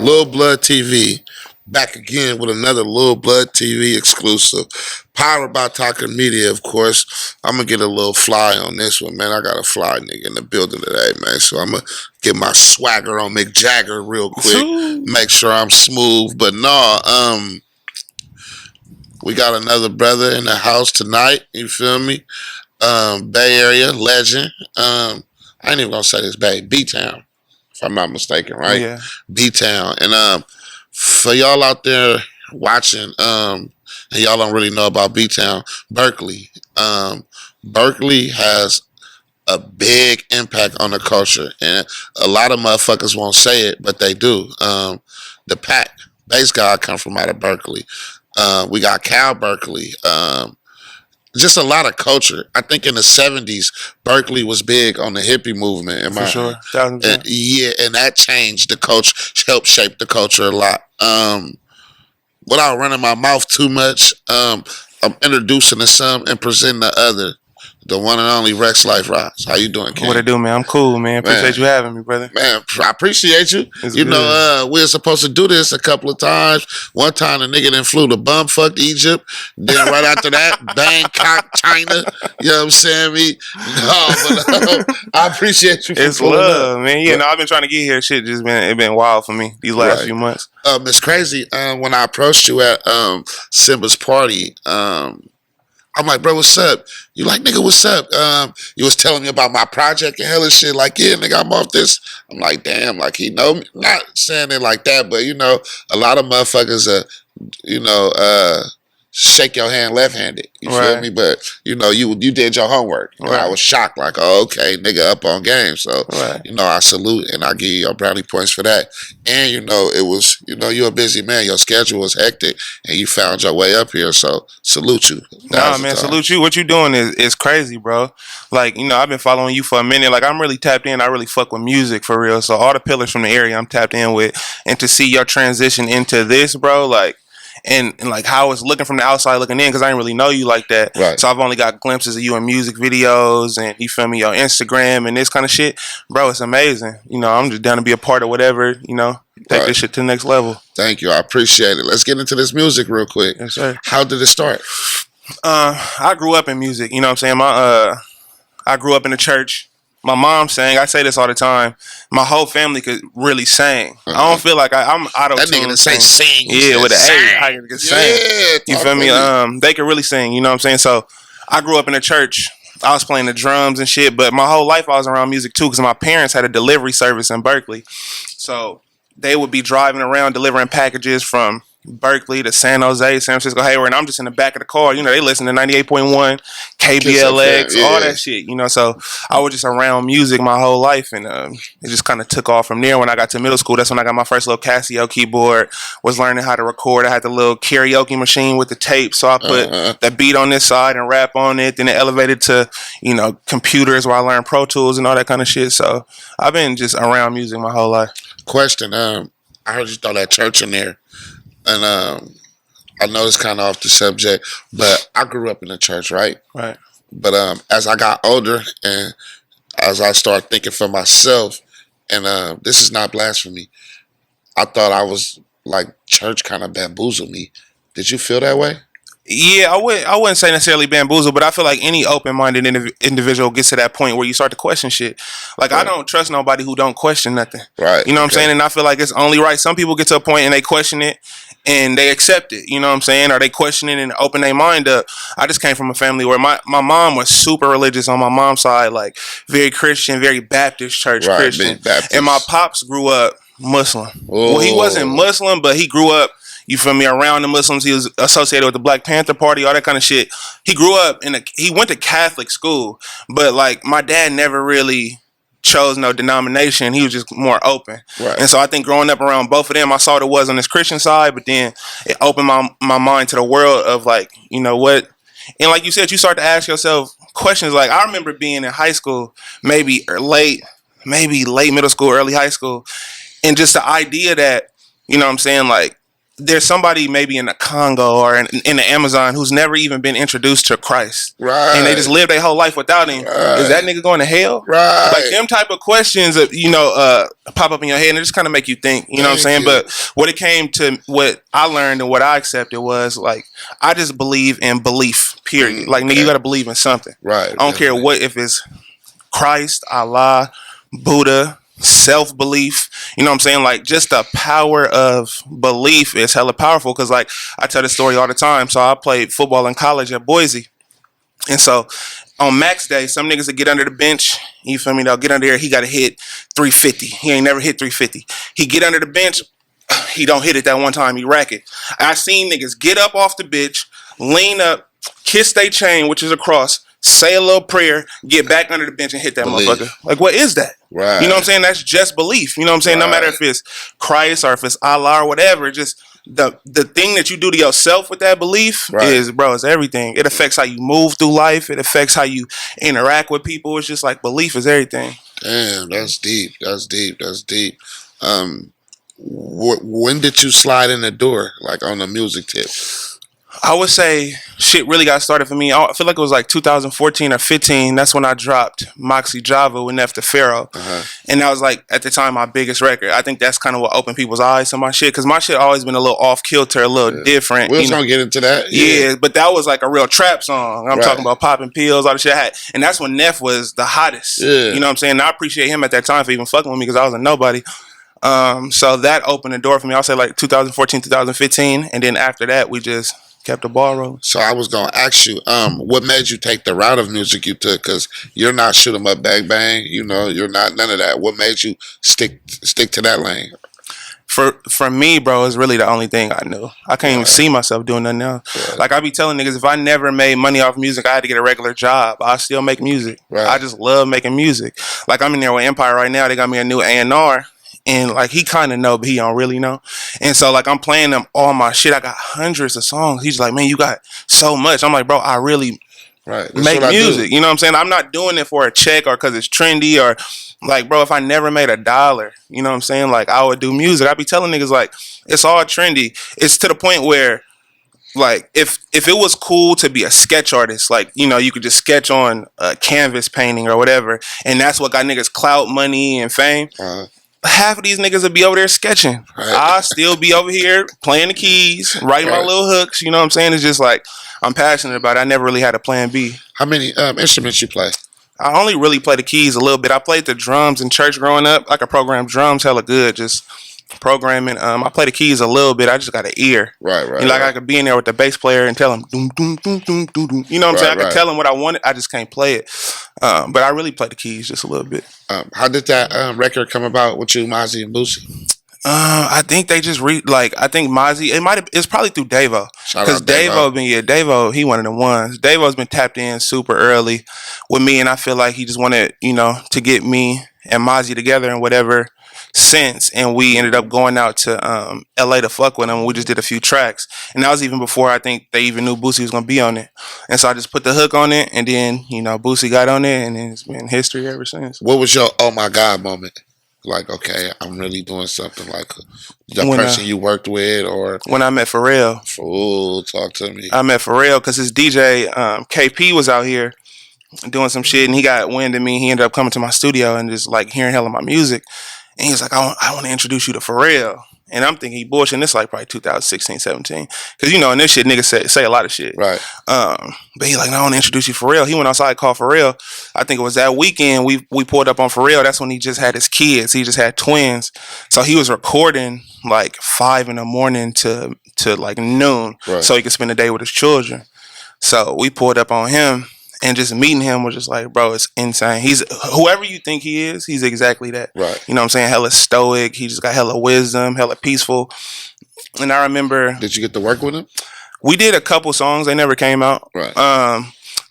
Lil Blood TV. Back again with another Lil Blood TV exclusive. Powered by Talking Media, of course. I'm going to get a little fly on this one, man. I got a fly nigga in the building today, man. So I'm going to get my swagger on Mick Jagger real quick. Make sure I'm smooth. But no, we got another brother in the house tonight. You feel me? Bay Area legend. I ain't even going to say this, Bay. B-Town, if I'm not mistaken, right? Yeah. B-Town. And for y'all out there watching, and y'all don't really know about B-Town, Berkeley. Berkeley has a big impact on the culture, and a lot of motherfuckers won't say it, but they do. The Pack, bass guy, come from out of Berkeley. We got Cal Berkeley. Just a lot of culture. I think in the 70s, Berkeley was big on the hippie movement. For sure. Yeah, and that changed the culture, helped shape the culture a lot. Without running my mouth too much, I'm introducing the some and presenting the other. The one and only Rexx Life Rise. How you doing, King? What it do, man? I'm cool, man. Appreciate you having me, brother. Man, I appreciate you. You know, we were supposed to do this a couple of times. One time the nigga then flew to bumfuck Egypt. Then right after that, Bangkok, China. You know what I'm saying? I appreciate you for it's love, man. Yeah, no, I've been trying to get here. Shit just been wild for me these last few months. It's crazy. When I approached you at Simba's party, I'm like, bro, what's up? You like, nigga, what's up? You was telling me about my project and hell and shit. Like, yeah, nigga, I'm off this. I'm like, damn, like he know me. Not saying it like that, but you know, a lot of motherfuckers shake your hand left-handed. You feel me? But you know, you did your homework. And I was shocked, like, oh, okay, nigga, up on game. So you know, I salute and I give you your brownie points for that. And you know, it was, you know, you're a busy man. Your schedule was hectic, and you found your way up here. So salute you. Nah, man, salute you. What you doing is crazy, bro. Like, you know, I've been following you for a minute. Like, I'm really tapped in. I really fuck with music for real. So all the pillars from the area I'm tapped in with, and to see your transition into this, bro, like. And like how it's looking from the outside looking in, because I didn't really know you like that. Right. So I've only got glimpses of you in music videos and you feel me, your Instagram and this kind of shit. Bro, it's amazing. You know, I'm just down to be a part of whatever, you know, take this shit to the next level. Thank you. I appreciate it. Let's get into this music real quick. Yes, sir. How did it start? I grew up in music, you know what I'm saying? I grew up in the church. My mom sang. I say this all the time. My whole family could really sing. I don't feel like I'm out of tune. That nigga say sing. Yeah, with an A. I can sing. You feel me? They could really sing. You know what I'm saying? So I grew up in the church. I was playing the drums and shit. But my whole life I was around music too, because my parents had a delivery service in Berkeley. So they would be driving around delivering packages from Berkeley to San Jose, San Francisco, Hayward, and I'm just in the back of the car. You know, they listen to 98.1, KBLX, all that shit, you know. So I was just around music my whole life, and it just kind of took off from there. When I got to middle school, that's when I got my first little Casio keyboard, was learning how to record. I had the little karaoke machine with the tape, so I put the beat on this side and rap on it. Then it elevated to, you know, computers where I learned Pro Tools and all that kind of shit. So I've been just around music my whole life. Question, I heard you throw that church in there. And I know it's kind of off the subject, but I grew up in the church, right? Right. But as I got older and as I started thinking for myself, and this is not blasphemy, I thought I was like church kind of bamboozled me. Did you feel that way? Yeah, I wouldn't say necessarily bamboozle, but I feel like any open-minded individual gets to that point where you start to question shit. Like, I don't trust nobody who don't question nothing. Right. You know what I'm saying? And I feel like it's only right. Some people get to a point and they question it and they accept it. You know what I'm saying? Or they question it and open their mind up. I just came from a family where my mom was super religious on my mom's side, like very Christian, very Baptist church Christian. Baptist. And my pops grew up Muslim. Ooh. Well, he wasn't Muslim, but he grew up, you feel me, around the Muslims. He was associated with the Black Panther Party, all that kind of shit. He grew up he went to Catholic school, but like my dad never really chose no denomination. He was just more open. Right. And so I think growing up around both of them, I saw what it was on this Christian side, but then it opened my mind to the world of like, you know what? And like you said, you start to ask yourself questions. Like I remember being in high school, maybe late middle school, early high school, and just the idea that, you know what I'm saying, like there's somebody maybe in the Congo or in the Amazon who's never even been introduced to Christ. Right. And they just live their whole life without him. Right. Is that nigga going to hell? Right. Like them type of questions that, pop up in your head and it just kind of make you think, you know what I'm saying? But when it came to what I learned and what I accepted was like, I just believe in belief, period. Like, nigga, you got to believe in something. Right. I don't care what, if it's Christ, Allah, Buddha, self-belief, you know what I'm saying? Like, just the power of belief is hella powerful. Because like I tell this story all the time. So I played football in college at Boise, and so on max day, some niggas that get under the bench, you feel me, they'll get under there, he got to hit 350. He ain't never hit 350. He get under the bench, he don't hit it that one time, he rack it. I seen niggas get up off the bench, lean up, kiss they chain, which is a cross, say a little prayer, get back under the bench and hit that motherfucker. Like, what is that? Right. You know what I'm saying? That's just belief. You know what I'm saying? No matter if it's Christ or if it's Allah or whatever, just the thing that you do to yourself with that belief is, bro, it's everything. It affects how you move through life. It affects how you interact with people. It's just like belief is everything. Damn, that's deep. That's deep. That's deep. When did you slide in the door, like on the music tip? I would say shit really got started for me. I feel like it was like 2014 or 15. That's when I dropped Moxie Java with Nef the Pharrell. And that was like, at the time, my biggest record. I think that's kind of what opened people's eyes to my shit. Because my shit always been a little off kilter, a little different. We was going to get into that. Yeah, but that was like a real trap song. I'm talking about popping pills, all the shit I had. And that's when Nef was the hottest. You know what I'm saying? And I appreciate him at that time for even fucking with me because I was a nobody. So that opened the door for me. I'll say like 2014, 2015. And then after that, we just kept the ball rolling. So I was gonna ask you, what made you take the route of music you took? Because you're not shoot 'em up, bang bang. You know, you're not none of that. What made you stick to that lane? For me, bro, it's really the only thing I knew. I can't even see myself doing nothing else. Like I be telling niggas, if I never made money off music, I had to get a regular job. I still make music. I just love making music. Like I'm in there with Empire right now. They got me a new A&R. And like he kind of know, but he don't really know. And so like I'm playing them all my shit. I got hundreds of songs. He's like, man, you got so much. I'm like, bro, I really make music. You know what I'm saying? I'm not doing it for a check or because it's trendy or like, bro, if I never made $1, you know what I'm saying? Like I would do music. I be telling niggas like, it's all trendy. It's to the point where like if it was cool to be a sketch artist, like, you know, you could just sketch on a canvas painting or whatever. And that's what got niggas clout, money, and fame. Half of these niggas will be over there sketching. I'll still be over here playing the keys, writing my little hooks. You know what I'm saying? It's just like, I'm passionate about it. I never really had a plan B. How many instruments you play? I only really play the keys a little bit. I played the drums in church growing up. I could program drums hella good, just programming. I play the keys a little bit. I just got an ear. Like I could be in there with the bass player and tell him, doom, doom, doom, doom, doom, doom. You know what I'm saying? I could tell him what I wanted. I just can't play it. But I really play the keys just a little bit. How did that record come about with you, Mozzie and Boosie? I think they just I think Mozzie, it's probably through Davo. Because Davo, he one of the ones. Davo's been tapped in super early with me, and I feel like he just wanted, you know, to get me and Mozzie together in whatever sense. And we ended up going out to LA to fuck with him. We just did a few tracks. And that was even before I think they even knew Boosie was gonna be on it. And so I just put the hook on it, and then, you know, Boosie got on it, and then it's been history ever since. What was your oh my God moment? Like, okay, I'm really doing something, like the person you worked with, or when I met Pharrell. Oh, talk to me. I met Pharrell because his DJ KP was out here doing some shit, and he got wind of me. He ended up coming to my studio and just like hearing hell of my music, and he was like, I want to introduce you to Pharrell. And I'm thinking he bullshitting. This like probably 2016, 17. Because, you know, in this shit, niggas say a lot of shit. Right. But he like, no, I want to introduce you to Pharrell. He went outside, called Pharrell. I think it was that weekend we pulled up on Pharrell. That's when he just had his kids. He just had twins. So he was recording like 5 a.m. to like noon. Right. So he could spend the day with his children. So we pulled up on him. And just meeting him was just like, bro, it's insane. He's whoever you think he is, he's exactly that. Right. You know what I'm saying? Hella stoic. He just got hella wisdom, hella peaceful. And I remember... Did you get to work with him? We did a couple songs. They never came out. Right.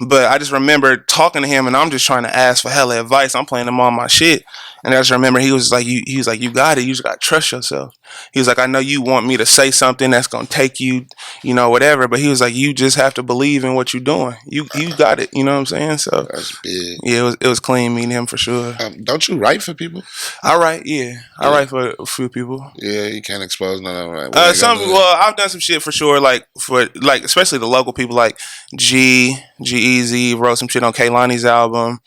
But I just remember talking to him, and I'm just trying to ask for hella advice. I'm playing him on my shit. And I just remember he was like, you got it. You just got to trust yourself. He was like, I know you want me to say something that's going to take you, whatever. But he was like, you just have to believe in what you're doing. You got it. You know what I'm saying? So that's big. Yeah, it was clean meeting him for sure. Don't you write for people? I write, I write for a few people. Yeah, you can't expose none of them. I've done some shit for sure, especially the local people like G-Eazy wrote some shit on Kaylani's album.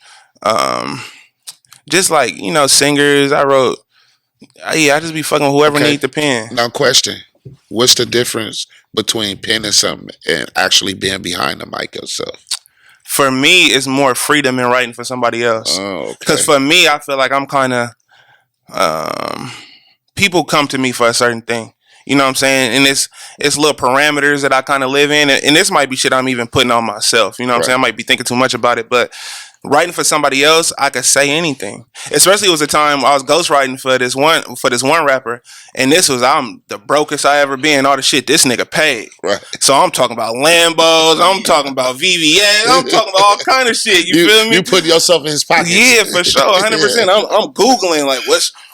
Just singers. I wrote. I just be fucking whoever need the pen. Now, question: what's the difference between penning something and actually being behind the mic yourself? For me, it's more freedom in writing for somebody else. Because for me, I feel like I'm kind of people come to me for a certain thing. You know what I'm saying? And it's little parameters that I kind of live in. And this might be shit I'm even putting on myself. You know what I'm saying? I might be thinking too much about it. But writing for somebody else, I could say anything. Especially it was a time I was ghostwriting for this one rapper. And I'm the brokest I ever been. All the shit this nigga paid. Right. So I'm talking about Lambos. I'm talking about VVS. I'm talking about all kind of shit. You feel me? You put yourself in his pocket. Yeah, for sure. 100%. I'm Googling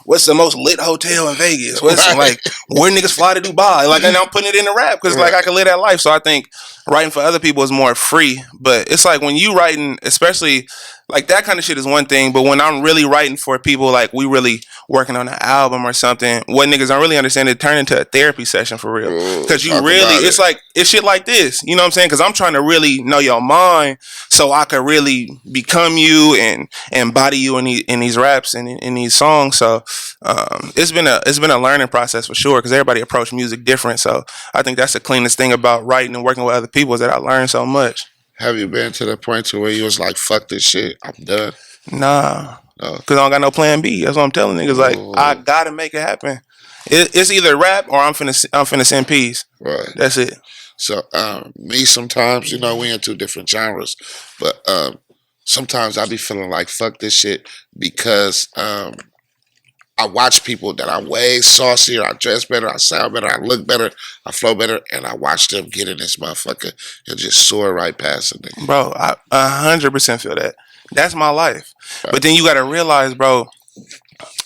what's the most lit hotel in Vegas? Where niggas fly to Dubai? And I'm putting it in the rap because I can live that life. So I think writing for other people is more free. But it's like when you writing, especially that kind of shit is one thing. But when I'm really writing for people, we really working on an album or something, what niggas don't really understand, it turn into a therapy session for real. Because it's shit like this. You know what I'm saying? Because I'm trying to really know your mind so I could really become you and embody you in these raps and in these songs. So it's been a learning process for sure because everybody approach music different. So I think that's the cleanest thing about writing and working with other people is that I learned so much. Have you been to the point to where you was like, fuck this shit, I'm done? Nah. Because I don't got no plan B. That's what I'm telling niggas. I gotta make it happen. It's either rap or I'm finna send peas. Right. That's it. So me sometimes, we in two different genres, but sometimes I be feeling like fuck this shit because I watch people that are way saucier, I dress better, I sound better, I look better, I flow better, and I watch them get in this motherfucker and just soar right past it. Bro, I 100% feel that. That's my life. Right. But then you gotta realize, bro,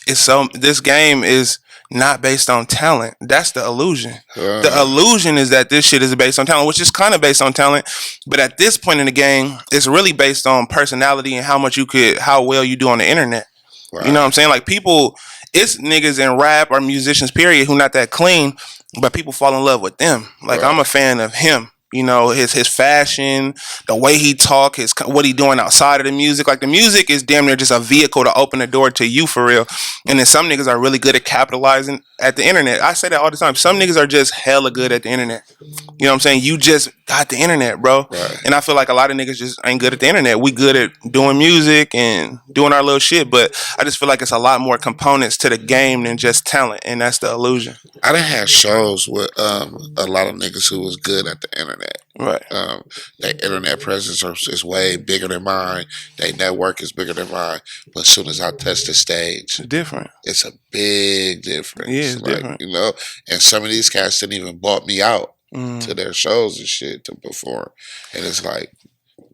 this game is not based on talent. That's the illusion. The illusion is that this shit is based on talent, which is kind of based on talent. But at this point in the game, it's really based on personality and how well you do on the internet. Right. You know what I'm saying? People, it's niggas in rap or musicians, period, who not that clean, but people fall in love with them. I'm a fan of him. His fashion, the way he talk, what he doing outside of the music. The music is damn near just a vehicle to open the door to you for real. And then some niggas are really good at capitalizing at the internet. I say that all the time. Some niggas are just hella good at the internet. You know what I'm saying? You just got the internet, bro. Right. And I feel like a lot of niggas just ain't good at the internet. We good at doing music and doing our little shit, but I just feel like it's a lot more components to the game than just talent, and that's the illusion. I done had shows with a lot of niggas who was good at the internet. Right. Their internet presence is way bigger than mine. Their network is bigger than mine. But as soon as I touch the stage, it's different. It's a big difference. Yeah, it's different. And some of these cats didn't even bought me out to their shows and shit to perform. And it's like,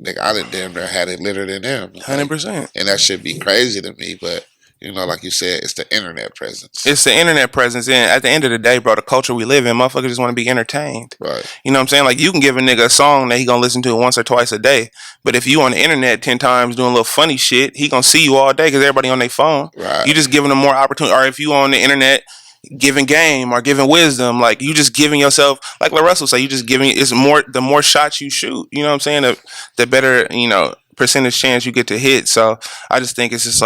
nigga, I done damn near had it litter than them. 100%. And that should be crazy to me, but like you said, it's the internet presence. It's the internet presence. And at the end of the day, bro, the culture we live in, motherfuckers just want to be entertained. Right. You know what I'm saying? You can give a nigga a song that he gonna listen to once or twice a day. But if you on the internet 10 times doing a little funny shit, he gonna see you all day because everybody on their phone. Right. You just giving them more opportunity. Or if you on the internet giving game or giving wisdom, you just giving yourself, like LaRussell say, you just giving, the more shots you shoot, you know what I'm saying? The better, percentage chance you get to hit. So I just think it's just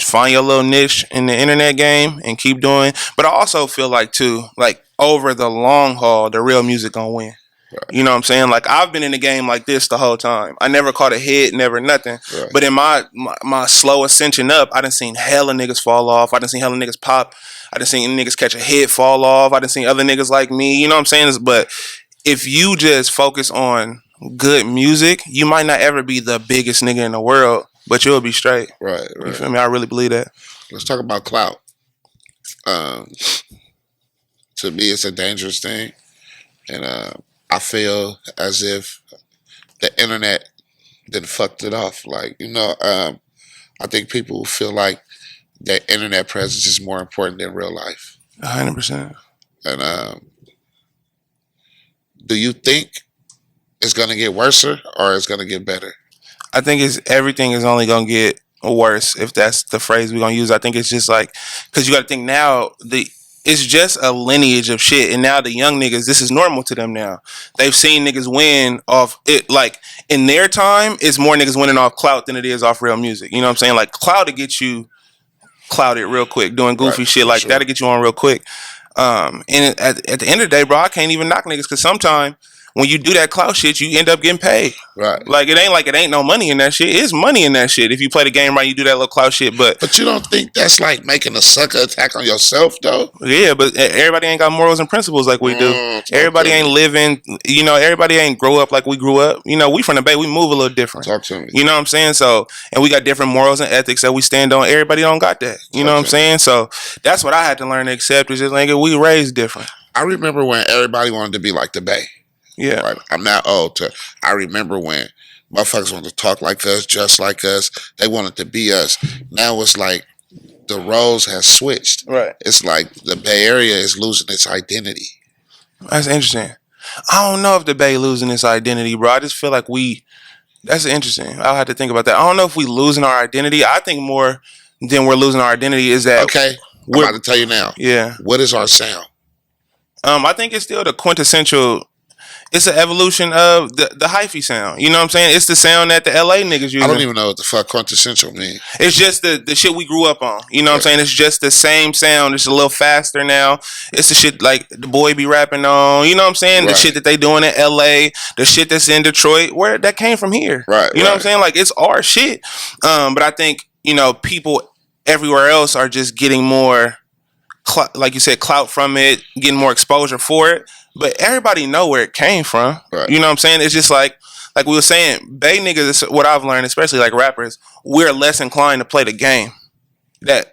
find your little niche in the internet game and keep doing. But I also feel too, over the long haul, the real music gonna win. Right. You know what I'm saying? I've been in the game like this the whole time. I never caught a hit, never nothing. Right. But in my slow ascension up, I done seen hella niggas fall off. I done seen hella niggas pop. I done seen niggas catch a hit, fall off. I done seen other niggas like me. You know what I'm saying? But if you just focus on good music, you might not ever be the biggest nigga in the world, but you'll be straight. Right. You feel me? I really believe that. Let's talk about clout. To me, it's a dangerous thing. And I feel as if the internet then fucked it off. I think people feel like that internet presence is more important than real life. 100%. And do you think it's gonna get worse or it's gonna get better? I think everything is only gonna get worse, if that's the phrase we're gonna use. I think it's just like, because you got to think now, it's just a lineage of shit, and now the young niggas, this is normal to them now. They've seen niggas win off it. Like in their time, it's more niggas winning off clout than it is off real music. You know what I'm saying? Like clout to get you clouted real quick, doing goofy shit like that'll get you on real quick. And at the end of the day, bro, I can't even knock niggas, because sometimes when you do that clout shit, you end up getting paid. Right. Like it ain't no money in that shit. It's money in that shit if you play the game right. You do that little clout shit, but you don't think that's like making a sucker attack on yourself, though? Yeah, but everybody ain't got morals and principles like we do. Everybody ain't living. You know, everybody ain't grow up like we grew up. You know, we from the Bay. We move a little different. Talk to me. You know what I'm saying? So, and we got different morals and ethics that we stand on. Everybody don't got that. You know what I'm saying? So that's what I had to learn to accept. Is just like we raised different. I remember when everybody wanted to be like the Bay. Yeah. Right? I'm not old. I remember when motherfuckers wanted to talk like us, just like us. They wanted to be us. Now it's like the roles have switched. Right. It's like the Bay Area is losing its identity. That's interesting. I don't know if the Bay losing its identity, bro. I just feel like that's interesting. I'll have to think about that. I don't know if we losing our identity. I think more than we're losing our identity is that. Okay. I'm about to tell you now. Yeah. What is our sound? I think it's still the quintessential. It's an evolution of the hyphy sound. You know what I'm saying? It's the sound that the LA niggas use. I don't even know what the fuck quintessential means. It's just the shit we grew up on. You know what I'm saying? It's just the same sound. It's a little faster now. It's the shit like the boy be rapping on. You know what I'm saying? The shit that they doing in LA. The shit that's in Detroit. Where that came from here. Right. You know what I'm saying? Like it's our shit. But I think, you know, people everywhere else are just getting more, like you said, clout from it, getting more exposure for it. But everybody know where it came from. Right. You know what I'm saying? It's just like we were saying, Bay niggas, what I've learned, especially like rappers, we're less inclined to play the game that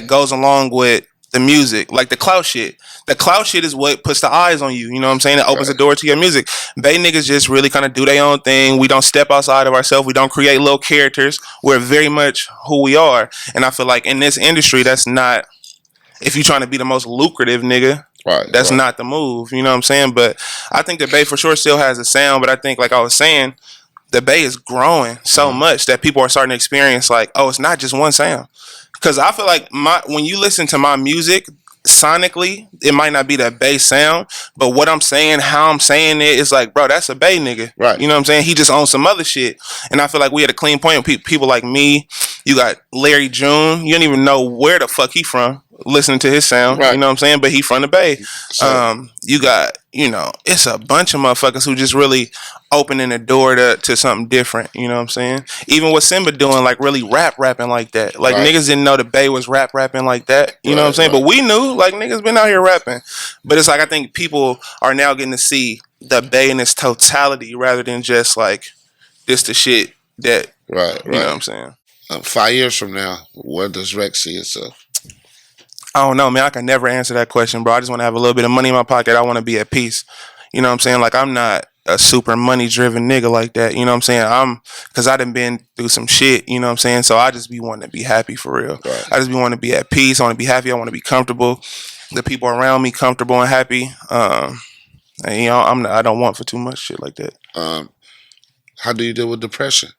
goes along with the music. Like the clout shit. The clout shit is what puts the eyes on you. You know what I'm saying? It opens the door to your music. Bay niggas just really kind of do their own thing. We don't step outside of ourselves. We don't create little characters. We're very much who we are. And I feel like in this industry, that's not, if you're trying to be the most lucrative nigga, that's not the move. You know what I'm saying? But I think the Bay for sure still has a sound. But I think, like I was saying, the Bay is growing so much that people are starting to experience like, oh, it's not just one sound. Because I feel like when you listen to my music, sonically, it might not be that Bay sound, but what I'm saying, how I'm saying it, is like, bro, that's a Bay nigga. Right. You know what I'm saying? He just owns some other shit. And I feel like we had a clean point with people like me. You got Larry June. You don't even know where the fuck he from, listening to his sound. Right. You know what I'm saying? But he from the Bay. So, you got, you know, it's a bunch of motherfuckers who just really opening the door to something different. You know what I'm saying? Even what Simba doing, like really rapping like that. Like niggas didn't know the Bay was rapping like that. You know what I'm saying? But we knew, like niggas been out here rapping. But it's like, I think people are now getting to see the Bay in its totality rather than just like this the shit that, you know what I'm saying? 5 years from now, where does Rexx see itself? I don't know, man. I can never answer that question, bro. I just want to have a little bit of money in my pocket. I want to be at peace. You know what I'm saying? Like, I'm not a super money-driven nigga like that. You know what I'm saying? Because I done been through some shit, you know what I'm saying? So I just be wanting to be happy for real. Right. I just be wanting to be at peace. I want to be happy. I want to be comfortable. The people around me comfortable and happy. And, you know, I don't want for too much shit like that. How do you deal with depression?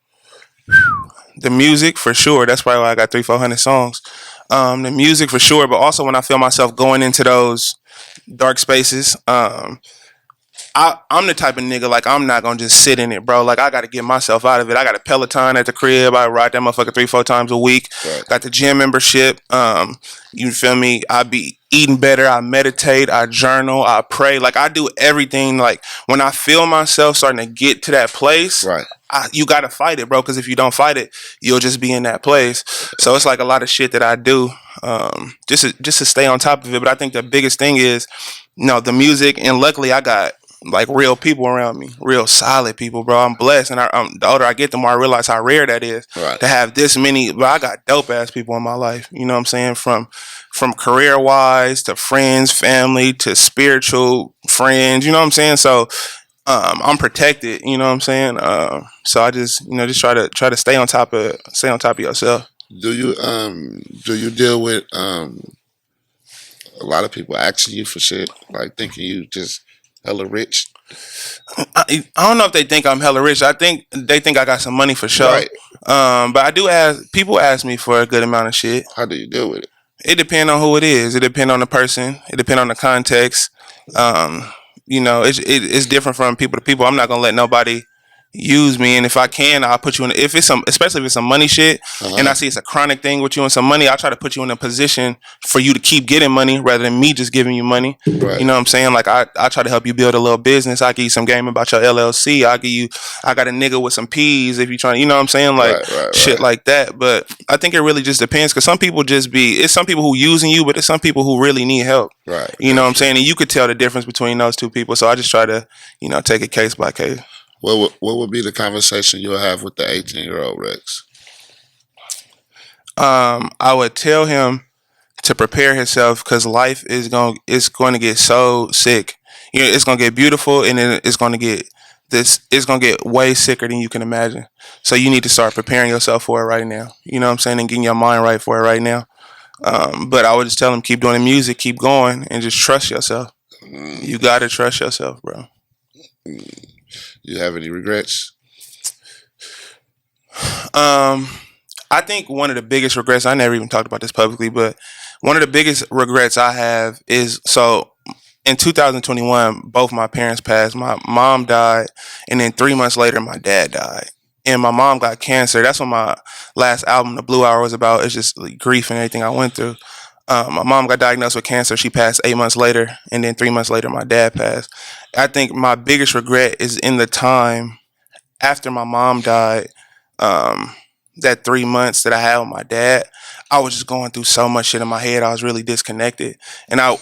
The music, for sure. That's probably why I got 300-400 songs. The music, for sure. But also when I feel myself going into those dark spaces, I'm the type of nigga, like, I'm not gonna just sit in it, bro. Like, I gotta get myself out of it. I got a Peloton at the crib. I ride that motherfucker 3-4 times a week. Right. Got the gym membership. You feel me? I be eating better. I meditate. I journal. I pray. Like, I do everything. Like, when I feel myself starting to get to that place, you gotta fight it, bro. Because if you don't fight it, you'll just be in that place. So it's like a lot of shit that I do, just to stay on top of it. But I think the biggest thing is, you know, the music. And luckily, I got like real people around me, real solid people, bro. I'm blessed, and the older I get, the more I realize how rare that is to have this many. But I got dope ass people in my life. You know what I'm saying? From career wise to friends, family to spiritual friends. You know what I'm saying? So I'm protected. You know what I'm saying? So I just, you know, just try to stay on top of yourself. Do you deal with a lot of people asking you for shit, like thinking you just hella rich? I don't know if they think I'm hella rich. I think they think I got some money for sure. Right. But I do ask people ask me for a good amount of shit. How do you deal with it? It depends on who it is. It depends on the person. It depends on the context. Um, it's different from people to people. I'm not gonna let nobody use me, and if I can, I'll put you in. If it's some, especially if it's some money shit, and I see it's a chronic thing with you and some money, I'll try to put you in a position for you to keep getting money rather than me just giving you money. Right. You know what I'm saying? Like I try to help you build a little business. I give you some game about your LLC. I got a nigga with some peas if you trying. You know what I'm saying? Like shit like that. But I think it really just depends because some people it's some people who using you, but it's some people who really need help. Right. You know what I'm saying? And you could tell the difference between those two people. So I just try to take it case by case. What would be the conversation you'll have with the 18-year-old Rexx? I would tell him to prepare himself because life is going to get so sick. It's going to get beautiful and then it's going to get way sicker than you can imagine. So you need to start preparing yourself for it right now. You know what I'm saying? And getting your mind right for it right now. But I would just tell him keep doing the music, keep going, and just trust yourself. You got to trust yourself, bro. You have any regrets? I think one of the biggest regrets, I never even talked about this publicly, but one of the biggest regrets I have is in 2021, both my parents passed. My mom died, and then 3 months later, my dad died. And my mom got cancer. That's what my last album, The Blue Hour, was about. It's just like grief and everything I went through. My mom got diagnosed with cancer. She passed 8 months later, and then 3 months later, my dad passed. I think my biggest regret is in the time after my mom died. That 3 months that I had with my dad, I was just going through so much shit in my head. I was really disconnected, and I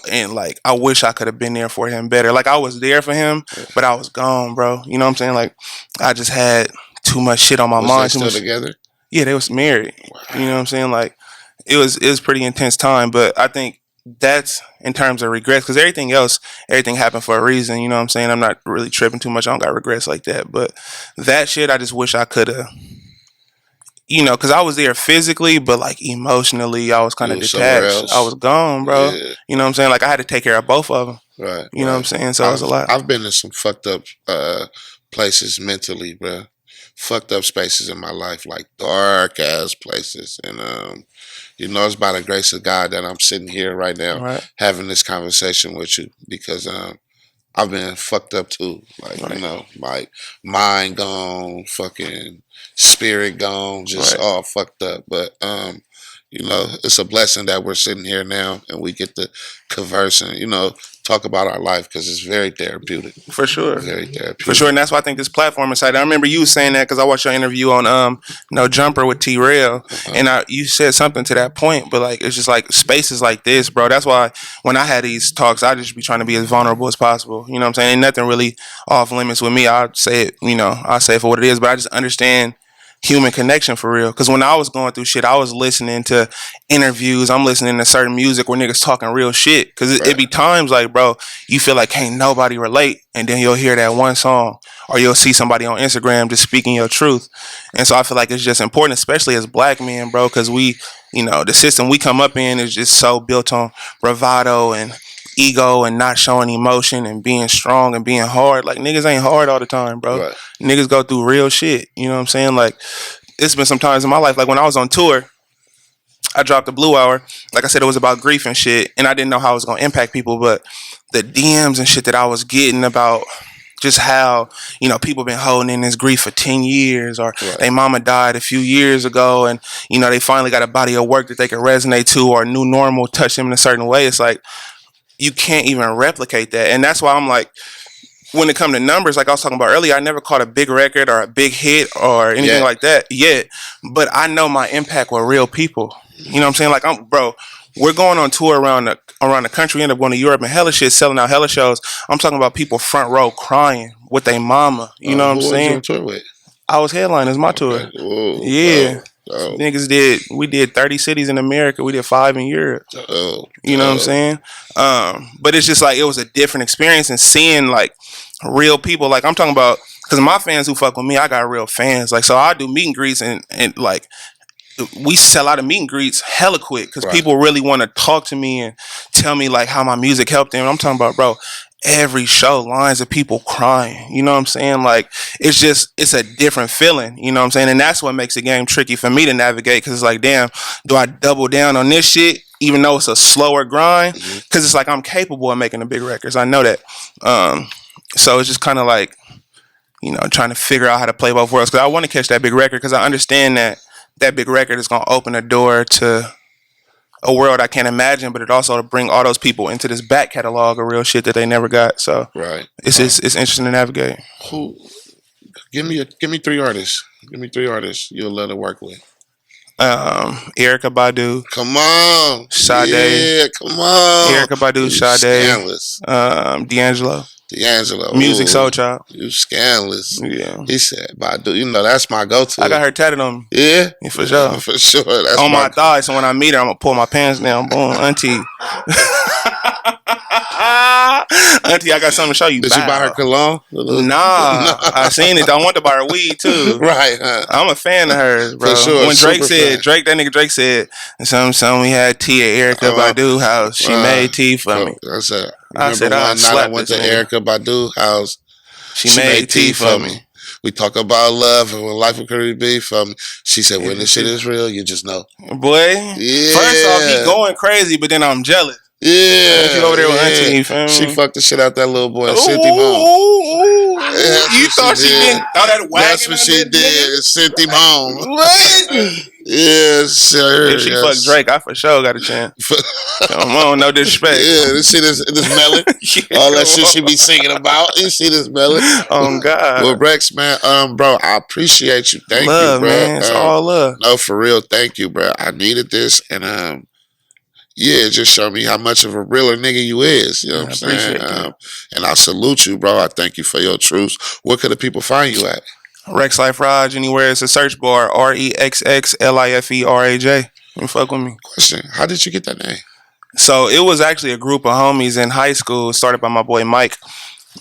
wish I could have been there for him better. Like I was there for him, but I was gone, bro. You know what I'm saying? Like I just had too much shit on my mind. Was they still together? Yeah, they was married. Wow. You know what I'm saying? Like it was pretty intense time, but I think that's in terms of regrets because everything happened for a reason. You know what I'm saying? I'm not really tripping too much. I don't got regrets like that, but that shit I just wish I could have. Because I was there physically, but like emotionally, I was kind of detached. I was gone, bro. Yeah. You know what I'm saying? Like I had to take care of both of them. Right. You know what I'm saying? So it was a lot. I've been in some fucked up places mentally, bro. Fucked up spaces in my life, like dark ass places, and it's by the grace of God that I'm sitting here right now having this conversation with you because I've been fucked up too. Like, my mind gone, fucking spirit gone, just all fucked up. But, it's a blessing that we're sitting here now and we get to converse and, talk about our life because it's very therapeutic. For sure. Very therapeutic. For sure. And that's why I think this platform is exciting. I remember you saying that because I watched your interview on No Jumper with T-Rail. And you said something to that point, but like it's just like spaces like this, bro. That's why when I had these talks, I just be trying to be as vulnerable as possible. You know what I'm saying? Ain't nothing really off limits with me. I'll say it, I'll say it for what it is, but I just understand human connection for real. Because when I was going through shit, I was listening to interviews. I'm listening to certain music where niggas talking real shit. Because it be times like, bro, you feel like can't nobody relate. And then you'll hear that one song or you'll see somebody on Instagram just speaking your truth. And so I feel like it's just important, especially as black men, bro, because we, the system we come up in is just so built on bravado and ego and not showing emotion and being strong and being hard. Like niggas ain't hard all the time, bro. Niggas go through real shit. You know what I'm saying? Like it's been some times in my life, like when I was on tour, I dropped the Blue Hour. Like I said, it was about grief and shit, and I didn't know how it was gonna impact people, but the DMs and shit that I was getting about just how, people been holding in this grief for 10 years or their mama died a few years ago and, they finally got a body of work that they can resonate to or a new normal touch them in a certain way. It's like, you can't even replicate that. And that's why I'm like, when it comes to numbers, like I was talking about earlier, I never caught a big record or a big hit or anything like that yet. But I know my impact with real people. You know what I'm saying? Like, we're going on tour around the country, end up going to Europe and hella shit, selling out hella shows. I'm talking about people front row crying with their mama. You know what I'm saying? Who was you on tour with? I was headlining my tour. Whoa. Yeah. Oh. We did 30 cities in America. We did 5 in Europe. You know what I'm saying? But it's just like, it was a different experience and seeing like real people. Like I'm talking about, because my fans who fuck with me, I got real fans. Like, so I do meet and greets and like we sell out of meet and greets hella quick because people really want to talk to me and tell me like how my music helped them. I'm talking about, bro, every show lines of people crying. You know what I'm saying? Like it's a different feeling. You know what I'm saying? And that's what makes the game tricky for me to navigate because it's like, damn, do I double down on this shit even though it's a slower grind? Because it's like I'm capable of making the big records. I know that. So it's just kind of like, you know, trying to figure out how to play both worlds because I want to catch that big record because I understand that big record is going to open a door to a world I can't imagine, but it also to bring all those people into this back catalog of real shit that they never got. So it's interesting to navigate. Who? Give me 3 artists. Give me 3 artists you'll let her work with. Erykah Badu. Come on. Sade. Yeah, come on. Erykah Badu, Sade. D'Angelo. Music Soul Child. You scandalous. Yeah. He said, Badu, you know, that's my go-to. I got her tatted on me. Yeah? For sure. For sure. That's on my thighs, so when I meet her, I'm going to pull my pants down. Boom, auntie. Auntie, I got something to show you. Did you buy her cologne? Nah. I seen it. I want to buy her weed, too. Right, huh? I'm a fan of hers, bro. For sure. When Drake said, Drake said, some we had tea at Erykah Badu house. She made tea for me. I said, one night I went to Erykah Badu house. She made tea for me. We talk about love and when life could be for me. She said, when this shit is real, you just know. Boy. Yeah. First off, he going crazy, but then I'm jealous. Yeah. She over there with Auntie, fam. She fucked the shit out that little boy and sent him home. You thought she didn't throw that wagon? That's what she did and sent him home. What? Yeah, sir. If she fucked Drake, I for sure got a chance. Come on, no disrespect. Yeah, you see this melon? All that shit she be singing about. You see this melon? Oh God. Well, Rexx, man, bro, I appreciate you. Thank love, you, bro. Man. It's all love. No, for real, thank you, bro. I needed this, and yeah, just show me how much of a realer nigga you is. You know what I'm saying? And I salute you, bro. I thank you for your truths. Where could the people find you at? Rexx Life Raj, anywhere it's a search bar. REXXLIFERAJ. You fuck with me. Question: how did you get that name? So it was actually a group of homies in high school, started by my boy Mike.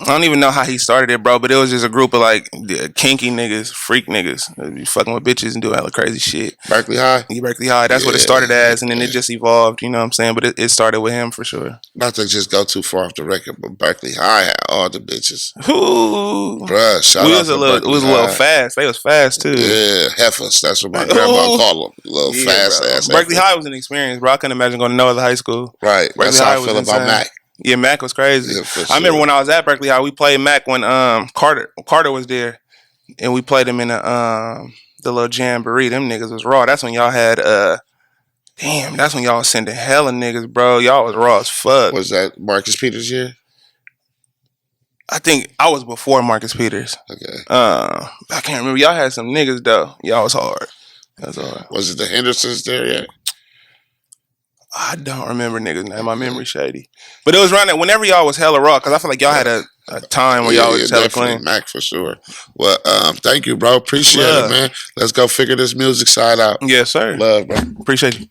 I don't even know how he started it, bro, but it was just a group of like kinky niggas, freak niggas, be fucking with bitches and doing hella crazy shit. Berkeley High? Yeah, Berkeley High. That's what it started as, and then it just evolved, you know what I'm saying? But it started with him for sure. Not to just go too far off the record, but Berkeley High had all the bitches. Ooh. Bruh, shout out to Berkeley High. It was a little fast. They was fast, too. Yeah, heifers. That's what my grandma called them. Little fast ass. Berkeley High was an experience, bro. I couldn't imagine going to no other high school. Right. That's how I feel about Mac. Yeah, Mac was crazy. Yeah, sure. I remember when I was at Berkeley High, we played Mac when Carter was there, and we played him in the little jamboree. Them niggas was raw. That's when y'all had that's when y'all was sending hella niggas, bro. Y'all was raw as fuck. Was that Marcus Peters' year? I think I was before Marcus Peters. Okay. I can't remember. Y'all had some niggas though. Y'all was hard. That was hard. Was it the Hendersons there yet? I don't remember niggas' name. My memory shady. But it was around that whenever y'all was hella raw, because I feel like y'all had a time where y'all was just hella clean. Mac for sure. Well, thank you, bro. Appreciate it, man. Let's go figure this music side out. Yes, sir. Love, bro. Appreciate you.